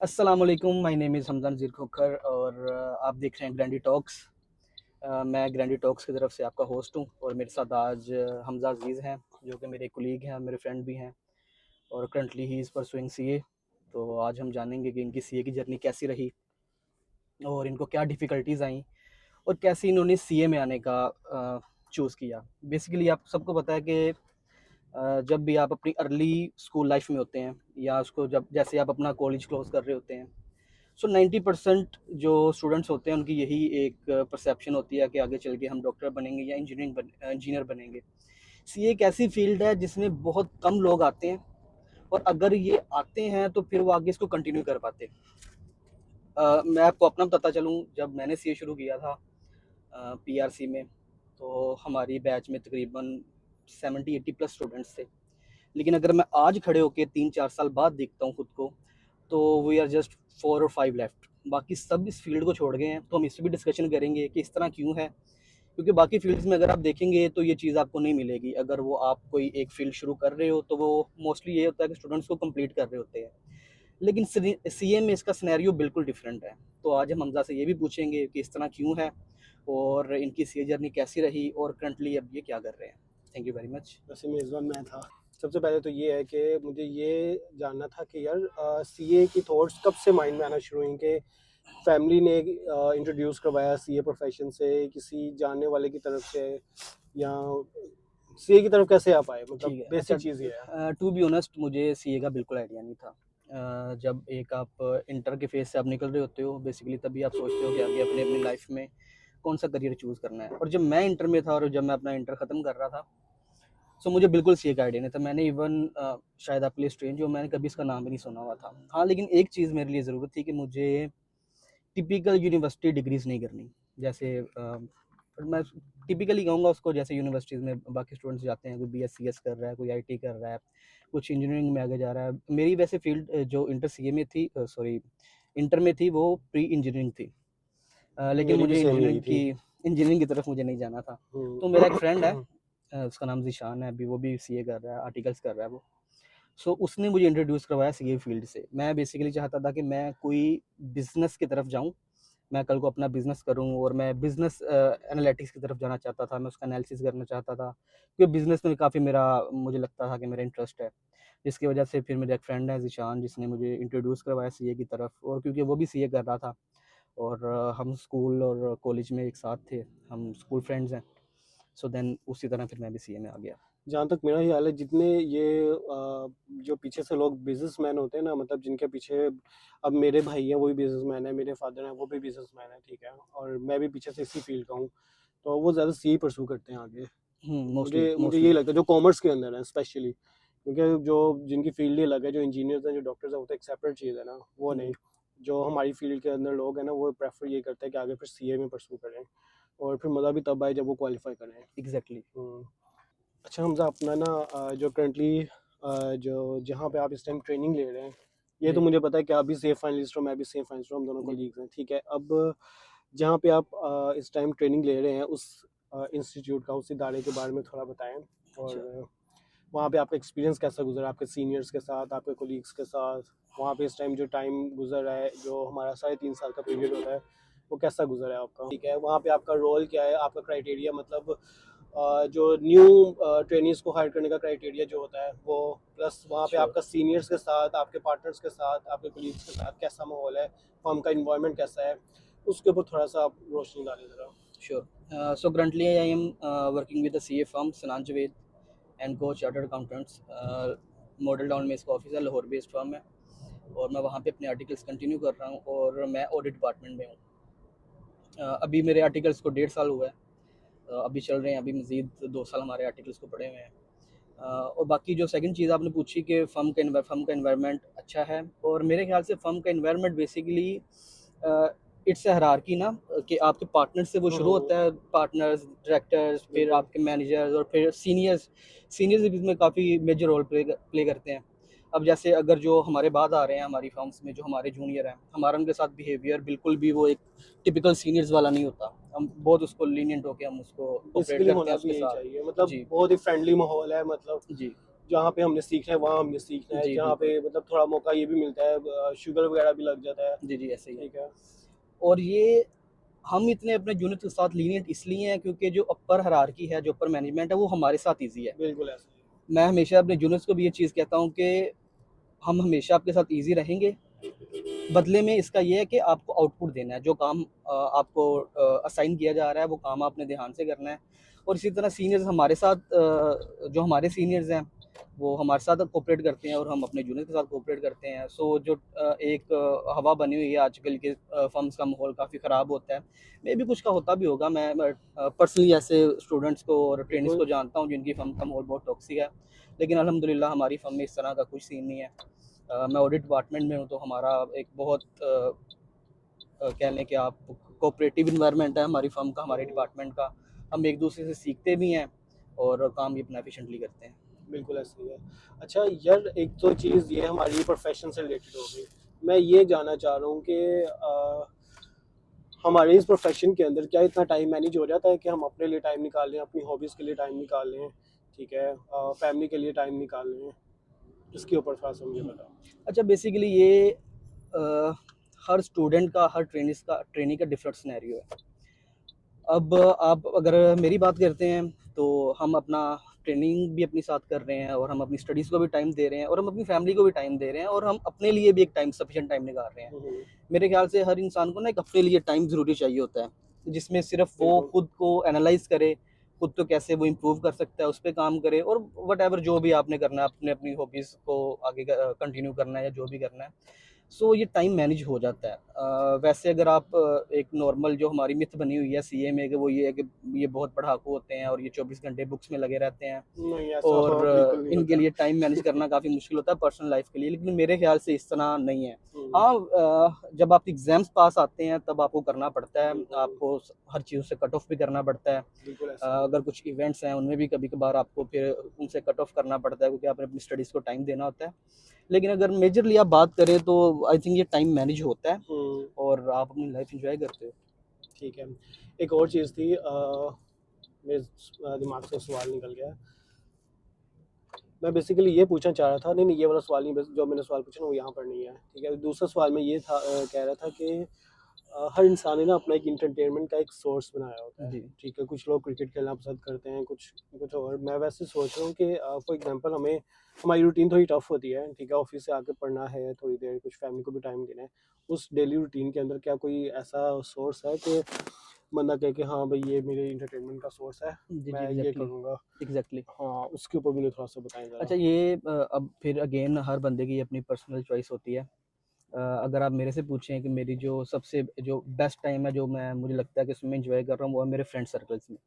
अस्सलाम वालेकुम, my name is हमज़ान ज़ीर Khokhar और आप देख रहे हैं ग्रैंडी टॉक्स। मैं ग्रैंडी टॉक्स की तरफ से आपका होस्ट हूँ और मेरे साथ आज हमज़ा अज़ीज़ हैं, जो कि मेरे कोलीग हैं, मेरे फ्रेंड भी हैं और currently he is pursuing CA. तो आज हम जानेंगे कि इनकी सीए की जर्नी कैसी रही और इनको क्या डिफ़िकल्टीज़ आईं और कैसे इन्होंने सीए में आने का चूज़ किया। बेसिकली आप सबको पता है कि जब भी आप अपनी अर्ली स्कूल लाइफ़ में होते हैं या उसको जब जैसे आप अपना कॉलेज क्लोज़ कर रहे होते हैं, सो 90% जो स्टूडेंट्स होते हैं उनकी यही एक परसेप्शन होती है कि आगे चल के हम डॉक्टर बनेंगे या इंजीनियर बनेंगे। सीए एक ऐसी फील्ड है जिसमें बहुत कम लोग आते हैं और अगर ये आते हैं तो फिर वो आगे इसको कंटिन्यू कर पाते। मैं आपको अपना बताता चलूँ, जब मैंने सीए शुरू किया था पीआरसी में, तो हमारी बैच में तकरीबन 70-80 प्लस स्टूडेंट्स थे। लेकिन अगर मैं आज खड़े होके 3-4 साल बाद देखता हूँ खुद को, तो वी आर जस्ट 4 और 5 लेफ्ट। बाकी सब इस फील्ड को छोड़ गए हैं, तो हम इस पे भी डिस्कशन करेंगे कि इस तरह क्यों है। क्योंकि बाकी फील्ड्स में अगर आप देखेंगे तो ये चीज़ आपको नहीं मिलेगी। अगर वो आप कोई एक फील्ड शुरू कर रहे हो, तो वो मोस्टली ये होता है कि स्टूडेंट्स को कंप्लीट कर रहे होते हैं। लेकिन सीए में इसका सिनेरियो बिल्कुल डिफरेंट है। तो आज हम हमज़ा से ये भी पूछेंगे कि इस तरह क्यों है और इनकी सीए जर्नी कैसी रही और करंटली अब ये क्या कर रहे हैं। Thank you very much. वैसे मेज़बान मैं था। सबसे पहले तो ये है कि मुझे ये जानना था कि यार सीए की थॉट्स कब से माइंड में आना शुरू हुई कि फैमिली ने इंट्रोड्यूस करवाया सीए प्रोफेशन से, किसी जानने वाले की तरफ से, या सीए की तरफ कैसे आप आए? मतलब ठीक है। अच्छा, बेसिक चीज़ ये है। टू बी ऑनेस्ट मुझे सीए का बिल्कुल आइडिया नहीं था। जब एक आप इंटर के फेज़ से आप निकल रहे होते हो, बेसिकली तभी आप सोचते हो कि आगे अपनी अपनी लाइफ में कौन-सा करियर चूज़ करना है। और जब मैं इंटर में था और जब मैं अपना इंटर ख़त्म कर रहा था, सो मुझे बिल्कुल सीए का आइडिया नहीं था। मैंने इवन शायद आपके लिए स्ट्रेंज हो, मैंने कभी इसका नाम भी नहीं सुना हुआ था। हाँ, लेकिन एक चीज़ मेरे लिए ज़रूर थी कि मुझे टिपिकल यूनिवर्सिटी डिग्रीज़ नहीं करनी। जैसे मैं टिपिकली कहूँगा उसको, जैसे यूनिवर्सिटीज़ में बाकी स्टूडेंट्स जाते हैं, कोई बीएससीएस कर रहा है, कोई आईटी कर रहा है, कुछ इंजीनियरिंग में आगे जा रहा है। मेरी वैसे फ़ील्ड जो इंटर सीए में थी, सॉरी इंटर में थी, वो प्री इंजीनियरिंग थी। लेकिन मेरी भी मुझे सेम यही थी। इंजीनियरिंग की तरफ मुझे नहीं जाना था। तो मेरा एक फ्रेंड है, हम्म। उसका नाम ज़ीशान है, अभी वो भी सीए कर रहा है, आर्टिकल्स कर रहा है वो। सो उसने मुझे इंट्रोड्यूस करवाया सीए फील्ड से। मैं बेसिकली चाहता था कि मैं कोई बिज़नेस की तरफ जाऊँ, मैं कल को अपना बिज़नेस करूँ और मैं बिज़नेस एनालिटिक्स की तरफ जाना चाहता था, मैं उसका एनालिसिस करना चाहता था। क्योंकि बिज़नेस में काफ़ी मेरा मुझे लगता था कि मेरा इंटरेस्ट है। जिसकी वजह से फिर मेरा एक फ्रेंड है ज़ीशान, जिसने मुझे इंट्रोड्यूस करवाया सीए की तरफ, और क्योंकि वो भी सीए कर रहा था और हम स्कूल और कॉलेज में एक साथ थे, हम स्कूल फ्रेंड्स हैं। सो देन उसी तरह फिर मैं भी सीए में आ गया। जहाँ तक मेरा ख्याल है, जितने ये जो पीछे से लोग बिजनेसमैन होते हैं ना, मतलब जिनके पीछे, अब मेरे भाई हैं वो भी बिजनेसमैन है, मेरे फादर हैं वो भी बिजनेसमैन है, ठीक है, और मैं भी पीछे से इसी फील्ड का हूँ, तो वो ज़्यादा सी परसू करते हैं आगे। मोस्टली मुझे मुझे मोस्टली यही लगता है जो कॉमर्स के अंदर है स्पेशली, क्योंकि जो जिनकी फील्ड ही अलग है, जो इंजीनियर्स हैं, जो डॉक्टर्स हैं, वो तो एक सेपरेट चीज़ है ना, वो नहीं। जो हमारी फील्ड के अंदर लोग हैं ना, वो प्रेफर ये करते हैं कि आगे फिर सीए में परसू करें, और फिर मज़ा भी तब आए जब वो क्वालिफाई करें। एग्जैक्टली। हम्म। अच्छा हमजा, अपना ना जो करंटली जो जहाँ पे आप इस टाइम ट्रेनिंग ले रहे हैं, ये तो जी। मुझे पता है कि आप भी सेफ फाइनलिस्ट हो, मैं भी सेफ फाइनलिस्ट हूँ, हम दोनों जी। कोलीग्स हैं, ठीक है। अब जहाँ पे आप इस टाइम ट्रेनिंग ले रहे हैं, उस इंस्टीट्यूट का, उस इदारे के बारे में थोड़ा बताएं, और अच्छा। वहाँ पे आपका एक्सपीरियंस कैसा गुजरा आपके सीनियर्स के साथ, आपके कोलीग्स के साथ, वहाँ पे इस टाइम जो टाइम गुजर रहा है, जो हमारा 3.5 साल का पीरियड होता है, वो कैसा गुजरा है आपका, ठीक है। वहाँ पे आपका रोल क्या है, आपका क्राइटेरिया, मतलब जो न्यू ट्रेनिंग्स को हायर करने का क्राइटेरिया जो होता है वो, प्लस वहाँ पे श्योर। आपका सीनियर्स के साथ, आपके पार्टनर्स के साथ, आपके कोलीग्स के साथ कैसा माहौल है, फर्म का इन्वायरमेंट कैसा है, उसके ऊपर थोड़ा सा आप रोशनी डालें ज़रा। Sure. So currently I am working with the CA firm Sanan Javed and Co Chartered Accountants. Model town में इसका ऑफिस है, लाहौर बेस्ड फर्म है और मैं वहाँ पे अपने आर्टिकल्स कंटिन्यू कर रहा हूँ और मैं ऑडिट डिपार्टमेंट में हूँ। अभी मेरे आर्टिकल्स को 1.5 साल हुआ है, अभी चल रहे हैं, अभी मज़ीद 2 साल हमारे आर्टिकल्स को पड़े हुए हैं। और बाकी जो सेकंड चीज़ आपने पूछी कि फ़र्म का एनवायरनमेंट अच्छा है, और मेरे ख्याल से फ़र्म का environment basically it's a hierarchy ना, कि आपके पार्टनर्स से वो शुरू हम्म। होता है, पार्टनर्स, डायरेक्टर्स, फिर बिल्कुल। आपके मैनेजर्स और फिर सीनियर्स। सीनियर्स भी इसमें काफ़ी मेजर रोल प्ले करते हैं। अब जैसे अगर जो हमारे बाद आ रहे हैं हमारी फर्म्स में, जो हमारे जूनियर हैं, हमारा उनके साथ बिहेवियर बिल्कुल भी वो एक टिपिकल सीनियर्स वाला नहीं होता। हम बहुत उसको लीनिएंट होके हम उसको ऑपरेट बेसिकली करते होना हैं भी उसके यही साथ। चाहिए, मतलब जी। बहुत ही फ्रेंडली माहौल है, मतलब जी। जहाँ पे हमने सीखना है वहाँ हमने सीखना है, जी जहाँ बिल्कुल। पे मतलब थोड़ा मौका ये भी मिलता है, शुगर वगैरह भी लग जाता है। जी, जी, ऐसे ही है। ठीक है। और ये हम इतने अपने जूनियर के साथ लीनिएंट इसलिए हैं क्योंकि जो अपर हायरार्की है, जो अपर मैनेजमेंट है, वो हमारे साथ ईज़ी है। बिल्कुल ऐसा ही मैं हमेशा अपने जूनियर्स को भी ये चीज़ कहता हूँ कि हम हमेशा आपके साथ ईज़ी रहेंगे। बदले में इसका ये है कि आपको आउटपुट देना है। जो काम आपको असाइन किया जा रहा है, वो काम आपने ध्यान से करना है। और इसी तरह सीनियर्स हमारे साथ जो हमारे सीनियर्स हैं, वो हमारे साथ कोऑपरेट करते हैं और हम अपने जूनियर के साथ कोऑपरेट करते हैं। सो जो एक हवा बनी हुई है आजकल के फर्म्स का माहौल काफ़ी ख़राब होता है। मेबी कुछ का होता भी होगा। मैं पर्सनली ऐसे स्टूडेंट्स को और ट्रेनिंग्स बिल्कुल। को जानता हूँ जिनकी फर्म का माहौल बहुत टॉक्सिक है। लेकिन अल्हम्दुलिल्लाह हमारी फर्म में इस तरह का कुछ सीन नहीं है। मैं ऑडिट डिपार्टमेंट में हूँ, तो हमारा एक बहुत कह लें कि आप कोऑपरेटिव इन्वायरमेंट है हमारी फर्म का, हमारे डिपार्टमेंट का। हम एक दूसरे से सीखते भी हैं और काम भी अपना एफिशिएंटली करते हैं। बिल्कुल ऐसा ही है। अच्छा यार, एक तो चीज़ ये हमारी प्रोफेशन से रिलेटेड हो गई। मैं ये जानना चाह रहा हूँ कि हमारे इस प्रोफेशन के अंदर क्या इतना टाइम मैनेज हो जाता है कि हम अपने लिए टाइम निकाल लें, अपनी हॉबीज़ के लिए टाइम निकाल लें, ठीक है, फैमिली के लिए टाइम निकाल लें? इसके ऊपर थोड़ा सा मुझे बताओ। अच्छा, बेसिकली ये अ, हर स्टूडेंट का, हर ट्रेनी का डिफरेंट सिनेरियो है। अब आप अगर मेरी बात करते हैं, तो हम अपना ट्रेनिंग भी अपनी साथ कर रहे हैं और हम अपनी स्टडीज़ को भी टाइम दे रहे हैं और हम अपनी फैमिली को भी टाइम दे रहे हैं और हम अपने लिए भी एक टाइम सफिशिएंट टाइम निकाल रहे हैं। हम्म, मेरे ख्याल से हर इंसान को ना एक अपने लिए टाइम ज़रूरी चाहिए होता है, जिसमें सिर्फ़ वो बिल्कुल। खुद को एनालाइज़ करे, खुद को कैसे वो इम्प्रूव कर सकता है, उस पे काम करे और व्हाटएवर जो भी आपने करना है, अपने अपनी हॉबीज़ को आगे कंटिन्यू करना है या जो भी करना है। सो ये टाइम मैनेज हो जाता है। वैसे अगर आप एक नॉर्मल जो हमारी मिथ बनी हुई है सीए में कि वो ये है कि ये बहुत पढ़ाकू होते हैं और ये 24 घंटे बुक्स में लगे रहते हैं नहीं, ऐसा और हो बिल्कुल नहीं इनके होता। लिए टाइम मैनेज करना काफ़ी मुश्किल होता है पर्सनल लाइफ के लिए, लेकिन मेरे ख्याल से इस तरह नहीं है। हम्म, हाँ, जब आप एग्ज़ाम्स पास आते हैं तब आपको करना पड़ता है, बिल्कुल। आपको हर चीज़ों से कट ऑफ भी करना पड़ता है। बिल्कुल ऐसा ही है। अगर कुछ इवेंट्स हैं उनमें भी कभी कभार आपको फिर उनसे कट ऑफ करना पड़ता है क्योंकि आपने अपनी स्टडीज़ को टाइम देना होता है। लेकिन अगर मेजरली आप बात करें तो आई थिंक ये टाइम मैनेज होता है हम्म, और आप अपनी लाइफ एंजॉय करते हो। ठीक है। एक और चीज़ थी, मेरे दिमाग से सवाल निकल गया। मैं बेसिकली ये पूछना चाह रहा था, नहीं नहीं, ये वाला सवाल नहीं, बस जो मैंने सवाल पूछा ना वो यहाँ पर नहीं है, ठीक है। दूसरा सवाल मैं ये था, कह रहा था कि हर इंसान ने ना अपना एक इंटरटेनमेंट का एक सोर्स बनाया होता है, जी, ठीक है। कुछ लोग क्रिकेट खेलना पसंद करते हैं, कुछ कुछ और। मैं वैसे सोच रहा हूँ कि फॉर एग्जांपल हमें हमारी रूटीन थोड़ी टफ होती है, ठीक है। ऑफिस से आके पढ़ना है थोड़ी देर, कुछ फैमिली को भी टाइम देना है। उस डेली रूटीन के अंदर क्या कोई ऐसा सोर्स है कि बंदा कहे कि हाँ भाई ये मेरे इंटरटेनमेंट का सोर्स है, जी, जी, मैं ये एग्जैक्टली, करूँगा? एग्जैक्टली। हाँ, उसके ऊपर मुझे थोड़ा सा बताएं ज़रा। अच्छा, ये अब फिर अगेन हर बंदे की अपनी पर्सनल चॉइस होती है। अगर आप मेरे से पूछें कि मेरी जो सबसे जो बेस्ट टाइम है, जो मैं मुझे लगता है कि उसमें एंजॉय कर रहा हूँ, वो है मेरे फ्रेंड सर्कल्स में।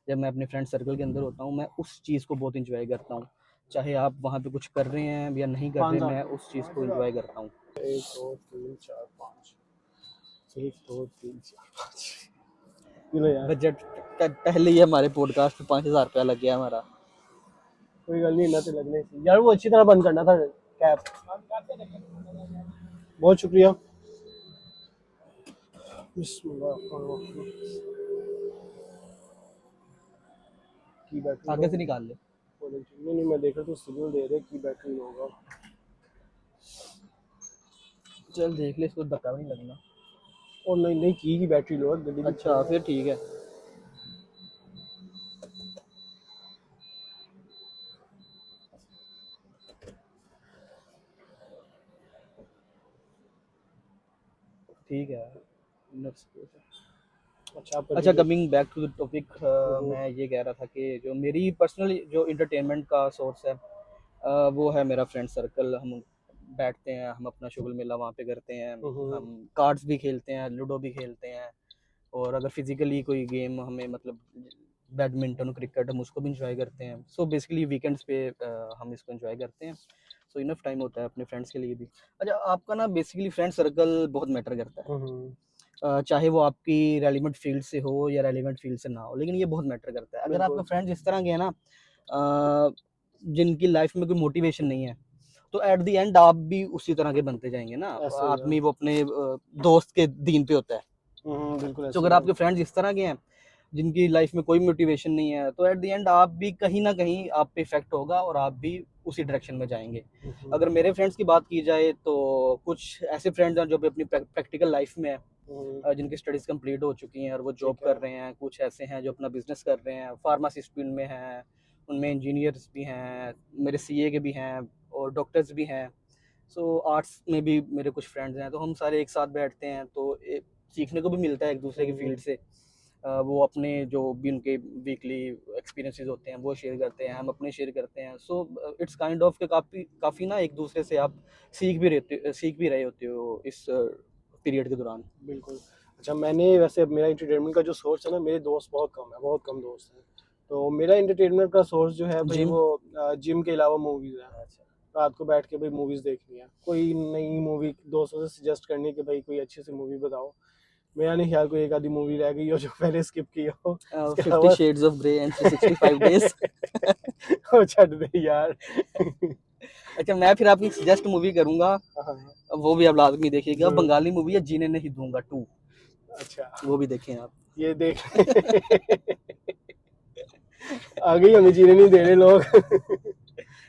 जब मैं अपने फ्रेंड सर्कल के अंदर होता हूँ, मैं उस चीज़ को बहुत एंजॉय करता हूँ। चाहे आप वहाँ पे कुछ कर रहे हैं या नहीं कर पाँच रहे, साल मैं उस चीज़ को एंजॉय करता हूँ। 1 2 3 4 5, 1 2 3 4 5। पी लो यार। बजट पहले ही हमारे पॉडकास्ट पे 5,000 रुपया लग गया हमारा। कोई गल नहीं, इन्ना तो लगना ही सी यार। वो अच्छी तरह बंद करना था कैप। बहुत शुक्रिया। बिस्मिल्लाह की बैटरी लो। आगे से निकाल ले। नहीं नहीं, मैं देख रहा तो सिग्नल दे रहे की बैटरी लो होगा। चल देख ले, इसको धक्का भी नहीं लगना। और नहीं नहीं, की बैटरी लो है, गड्डी की अच्छा, फिर ठीक है। ठीक है। अच्छा, आप अच्छा, continue. Coming back to the topic, मैं ये कह रहा था कि जो मेरी पर्सनल जो इंटरटेनमेंट का सोर्स है, वो है मेरा फ्रेंड सर्कल। हम बैठते हैं, हम अपना शुगल मेला वहाँ पे करते हैं। हम कार्ड्स भी खेलते हैं, लूडो भी खेलते हैं और अगर फिजिकली कोई गेम हमें मतलब बैडमिंटन, क्रिकेट, हम उसको भी इंजॉय करते हैं। सो बेसिकली वीकेंड्स पे हम इसको इंजॉय करते हैं। सो इनफ टाइम होता है अपने फ्रेंड्स के लिए भी। अच्छा, आपका ना बेसिकली फ्रेंड सर्कल बहुत मैटर करता है। चाहे वो आपकी रेलिवेंट फील्ड से हो या रेलिवेंट फील्ड से ना हो, लेकिन ये बहुत मैटर करता है। अगर आपका बिल्कुल फ्रेंड्स इस तरह के हैं ना, जिनकी लाइफ में कोई मोटिवेशन नहीं है, तो एट द एंड आप भी उसी तरह के बनते जाएंगे ना। ऐसे ही है। आदमी वो अपने दोस्त के दीन पे होता है। बिल्कुल तो ऐसे अगर ही है। आपके फ्रेंड्स इस तरह के हैं, जिनकी लाइफ में कोई मोटिवेशन नहीं है, तो एट द एंड आप भी कहीं ना कहीं आप पे इफेक्ट होगा और आप भी उसी डायरेक्शन में जाएंगे। अगर मेरे फ्रेंड्स की बात की जाए तो कुछ ऐसे फ्रेंड्स हैं जो भी अपनी प्रैक्टिकल लाइफ में जिनकी स्टडीज़ कंप्लीट हो चुकी हैं और वो जॉब ठीक है। कर रहे हैं, कुछ ऐसे हैं जो अपना बिजनेस कर रहे हैं, फार्मासिस्ट फील्ड में हैं, उनमें इंजीनियर्स भी हैं, मेरे सीए के भी हैं और डॉक्टर्स भी हैं। सो आर्ट्स में भी मेरे कुछ फ्रेंड्स हैं, तो हम सारे एक साथ बैठते हैं तो सीखने को भी मिलता है एक दूसरे की फील्ड से। वो अपने जो भी उनके वीकली एक्सपीरियंसेस होते हैं वो शेयर करते हैं, हम अपने शेयर करते हैं। सो इट्स काइंड ऑफ के काफ़ी काफ़ी ना एक दूसरे से आप सीख भी रहे होते हो इस पीरियड के दौरान। बिल्कुल। अच्छा, मैंने वैसे मेरा एंटरटेनमेंट का जो सोर्स है ना, मेरे दोस्त बहुत कम है, बहुत कम दोस्त हैं। तो मेरा एंटरटेनमेंट का सोर्स जो है भाई जिम। वो जिम के अलावा मूवीज़ है। अच्छा। रात को बैठ के भाई मूवीज़ देखनी है। कोई नई मूवी दोस्तों से सजेस्ट करनी कि भाई कोई अच्छी सी मूवी बताओ। मेरा नहीं ख्याल कोई एक आधी मूवी रह गई हो जो पहले स्किप की हो। उसके 50 अलावा shades of grey and 365 days. ओ छੱਡ दे यार। अच्छा, मैं फिर आपकी सजेस्ट मूवी करूंगा, हाँ, वो भी आप लाजमी देखिएगा, ज़रूर। बंगाली मूवी है जीने नहीं दूंगा 2, अच्छा, वो भी देखें आप। ये देख आ गई, हमें जीने नहीं दे रहे लोग।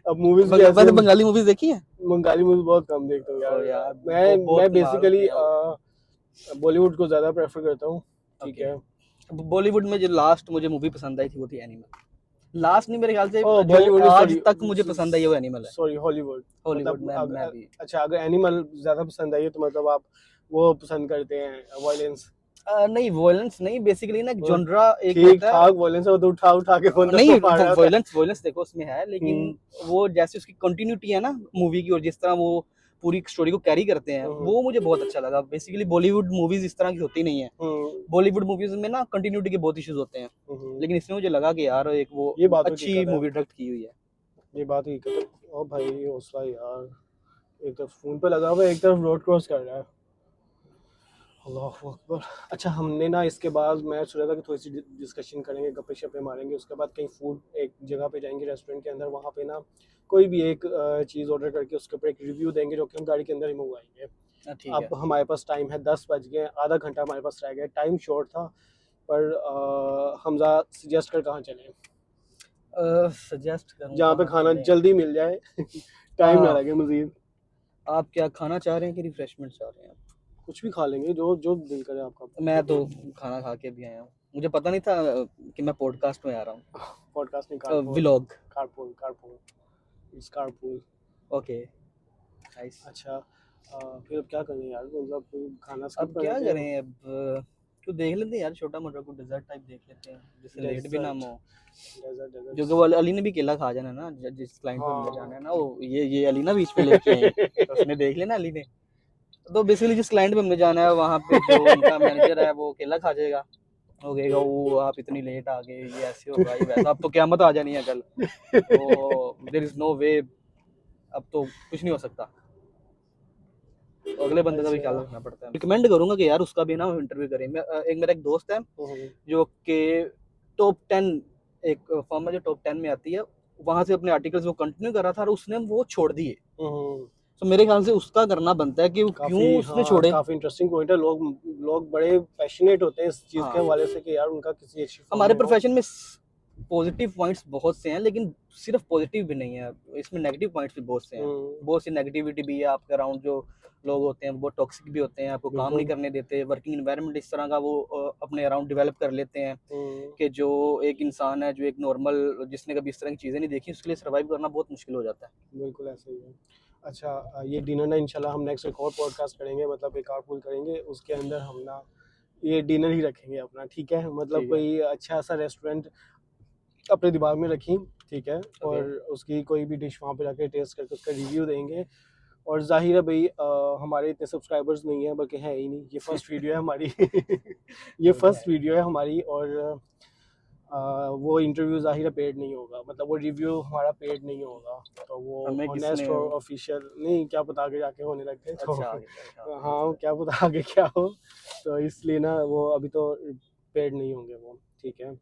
अब मूवीज़ भी ऐसे वैसे बंगाली मूवीज देखी है? बंगाली मूवी बहुत कम देखता हूँ ओ यार। यार, मैं बहुत मैं कमाल होती बेसिकली है वो। बॉलीवुड को ज़्यादा प्रेफर करता हूँ। ठीक ओके। है। बॉलीवुड में जो लास्ट मुझे मूवी पसंद आई थी वो थी एनिमल। लास्ट नहीं, मेरे ख्याल से ओह जो बॉलीवुड, आज सॉरी तक मुझे पसंद आई है वो एनिमल है। Sorry Hollywood. हॉलीवुड मतलब में मैं भी। अच्छा, अगर एनिमल ज़्यादा पसंद आई है तो मतलब आप वो पसंद करते हैं वायलेंस। नहीं, वॉयलेंस नहीं, बेसिकली ना वो जॉनरा एक ठीक होता है। ठाक वायलेंस है, वो तो उठा उठा के बंदर नहीं, को मार रहा होता है। वॉयलेंस वॉयलेंस देखो उसमें है, लेकिन वो जैसे उसकी कंटिन्यूटी है ना मूवी की, और जिस तरह वो पूरी स्टोरी को कैरी करते हैं, हम्म, वो मुझे बहुत अच्छा लगा। बेसिकली बॉलीवुड मूवीज इस तरह की होती नहीं है। हम्म, बॉलीवुड मूवीज में ना कंटिन्यूटी के बहुत इश्यूज होते हैं, हम्म। लेकिन इसमें मुझे लगा कि यार एक वो ये बात तो अच्छी हकीकत है। मूवी डायरेक्ट की हुई है। ये बात ही है। ओ भाई हौसला यार, एक तरफ फोन पे लगा हुआ है, एक तरफ रोड क्रॉस कर रहा है। अल्लाह अकबर। अच्छा, हमने ना इसके बाद मैं सोचा था कि थोड़ी सी डिस्कशन करेंगे, गप्पे शप्पे मारेंगे, उसके बाद कहीं फूड एक जगह पे जाएंगे रेस्टोरेंट के अंदर, वहाँ पे ना कोई भी एक चीज़ ऑर्डर करके उसके ऊपर एक रिव्यू देंगे जो कि हम गाड़ी के अंदर ही मंगवाएंगे। ठीक है। अब हमारे पास टाइम है, 10 बज गए, आधा घंटा हमारे पास रह गया, टाइम शॉर्ट था। पर हमजा सजेस्ट कर कहाँ चलें सजेस्ट करूँ जहाँ पे कहाँ खाना चलें? जल्दी मिल जाए, टाइम ना आ, लगे मजीद। आप क्या खाना चाह रहे हैं कि रिफ्रेशमेंट चाह रहे हैं? कुछ भी खा लेंगे, जो जो दिल करे आपका। मैं तो खाना खा के भी आया हूँ, मुझे पता नहीं था कि मैं पॉडकास्ट में आ रहा हूँ। पॉडकास्ट नहीं, carpool. Vlog. Carpool carpool it's carpool. Okay, nice. अच्छा, फिर अब क्या करें यार, मतलब खाना स्किप अब कर क्या देते करें, हैं। अब तो देख लेते हैं यार, छोटा मोटा कोई डिजर्ट टाइप देख लेते हैं जिससे लेट भी ना डेजर्ट, हो। डेजर्ट जो कि डेजर्ट्स। वो अली ने भी केला खा जाना ना, जिस क्लाइंट पे हमने जाना हाँ। है ना, वो ये अली ना बीच में लेके आई, तो उसने देख लेना अली ने। तो बेसिकली जिस क्लाइंट पे हमने जाना है वहाँ पे जो उनका मैनेजर है वो केला खा जाएगा, वो कहेगा वो आप इतनी लेट आ गए, ये ऐसे होगा ये वैसा, अब तो क़यामत आ जानी है कल, तो देयर इज नो वे, अब तो कुछ नहीं हो सकता, तो अगले बंदे का भी ख्याल अच्छा। रखना पड़ता है। रिकमेंड करूंगा कि यार उसका भी ना इंटरव्यू करें। मेरा एक दोस्त है जो कि टॉप 10, एक फर्म है जो टॉप 10 में आती है, वहां से अपने आर्टिकल्स वो कंटिन्यू कर रहा था और उसने वो छोड़ दिए। तो मेरे ख्याल से उसका करना बनता है कि वो क्यों काफ़ी, उसने हाँ छोड़े। काफ़ी इंटरेस्टिंग पॉइंट है। लोग लोग बड़े पैशनेट होते हैं इस चीज़ के हाँ, हवाले से कि यार उनका किसी अच्छी फॉर्म हमारे में हो। प्रोफेशन में पॉजिटिव पॉइंट्स बहुत से हैं, लेकिन सिर्फ पॉजिटिव भी नहीं है, इसमें नेगेटिव पॉइंट्स भी बहुत से हैं। हम्म, बहुत सी नेगेटिविटी भी है, आपके अराउंड जो लोग होते हैं वो टॉक्सिक भी होते हैं, आपको काम नहीं बिल्कुल। करने देते, वर्किंग एनवायरनमेंट इस तरह का वो अपने अराउंड डेवलप कर लेते हैं हम्म, कि जो एक इंसान है, जो एक नॉर्मल जिसने कभी इस तरह की चीज़ें नहीं देखी, उसके लिए सर्वाइव करना बहुत मुश्किल हो जाता है। बिल्कुल ऐसे ही है। अच्छा, ये डिनर ना इंशाल्लाह हम नेक्स्ट एक और पॉडकास्ट करेंगे, मतलब एक कारपूल करेंगे, उसके अंदर हम ना ये डिनर ही रखेंगे अपना, ठीक है। मतलब ठीक है। कोई अच्छा सा रेस्टोरेंट अपने दिमाग में रखी, ठीक है। ओके। और उसकी कोई भी डिश वहाँ पे जाके टेस्ट करके उसका रिव्यू देंगे। और ज़ाहिर है भाई, हमारे इतने सब्सक्राइबर्स नहीं हैं, बल्कि है ही नहीं, ये फर्स्ट वीडियो है हमारी। ये वो तो फर्स्ट है। वीडियो है हमारी। और वो इंटरव्यू ज़ाहिर है पेड नहीं होगा, मतलब वो रिव्यू हमारा पेड नहीं होगा। तो वो हमें किसने? ऑनेस्ट और ऑफिशियल नहीं, क्या पता आगे जाके होने लग गए तो। अच्छा, आगे अच्छा। हाँ, क्या पता आगे क्या हो। तो इसलिए ना वो अभी तो पेड नहीं होंगे वो, ठीक है।